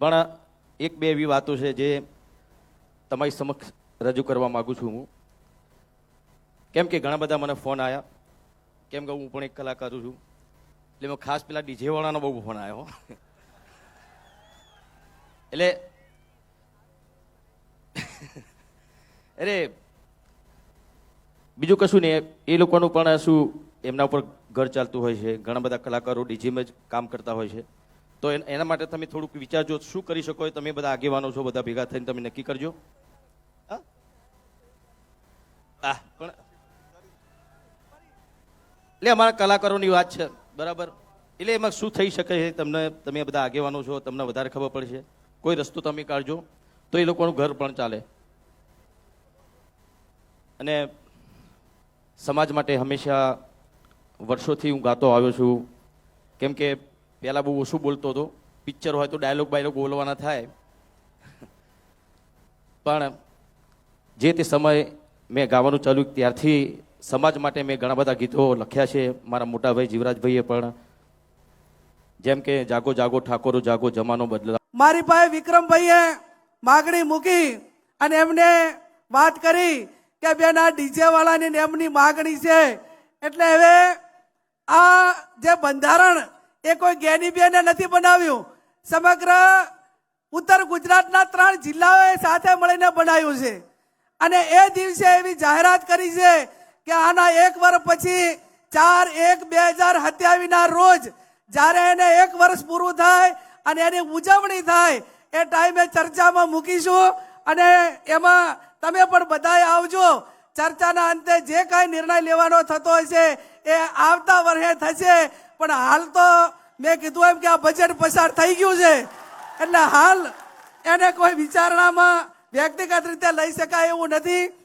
પણ એક બે એવી વાતો છે જે તમારી સમક્ષ રજૂ કરવા માગું છું હું. કેમ કે ઘણા બધા મને ફોન આવ્યા, કેમ કે હું પણ એક કલાકાર છું, એટલે મેં ખાસ પેલા ડીજે વાળાનો બહુ ફોન આવ્યો. એટલે અરે બીજું કશું નહીં, એ લોકોનું પણ શું એમના ઉપર ઘર ચાલતું હોય છે. ઘણા બધા કલાકારો ડીજેમાં જ કામ કરતા હોય છે. તો એના માટે તમે થોડુંક વિચારજો શું કરી શકો. તમે બધા આગેવાનો છો, બધા ભેગા થઈને તમે નક્કી કરજો. પણ એટલે અમારા કલાકારોની વાત છે, બરાબર. એટલે એમાં શું થઈ શકે છે તમે બધા આગેવાનો છો, તમને વધારે ખબર પડશે. કોઈ રસ્તો તમે કાઢજો તો એ લોકોનું ઘર પણ ચાલે. અને સમાજ માટે હંમેશા વર્ષોથી હું ગાતો આવ્યો છું. કેમ કે પહેલાં બહુ ઓછું બોલતો હતો. પિક્ચર હોય તો ડાયલોગ બાયલોગ બોલવાના થાય, પણ જે તે સમય મેં ગાવાનું ચાલ્યું ત્યારથી સમાજ માટે મેં ઘણા બધા ગીતો લખ્યા છે. મારા મોટા ભાઈ જીવરાજભાઈએ પણ, જેમ કે જાગો જાગો ઠાકોરો જાગો જમાનો બદલા. મારી પાસે વિક્રમભાઈએ માગણી મૂકી અને એમને વાત કરી કે બેન આ ડીજે વાળાની એમની માગણી છે, એટલે હવે આ જે બંધારણ એ કોઈ જ્ઞાની બેને નથી બનાવ્યું, સમગ્ર ઉત્તર ગુજરાતના 3 જિલ્લાઓએ સાથે મળીને બનાવ્યું છે. અને એ દિવસે એવી જાહેરાત કરી છે કે આના 1 વર્ષ પછી 4/1/2027 રોજ જ્યારે એને 1 વર્ષ પૂરું થાય અને એની ઉજવણી થાય એ ટાઈમે ચર્ચામાં મૂકીશું. અને એમાં તમે પણ બધાએ આવજો. ચર્ચાના અંતે જે કાંઈ નિર્ણય લેવાનો થતો હશે એ આવતા વર્ષે થશે. પણ હાલ તો મેં કીધું એમ કે આ બજેટ પસાર થઈ ગયું છે, એટલે હાલ એને કોઈ વિચારણામાં વ્યક્તિગત રીતે લઈ શકાય એવું નથી.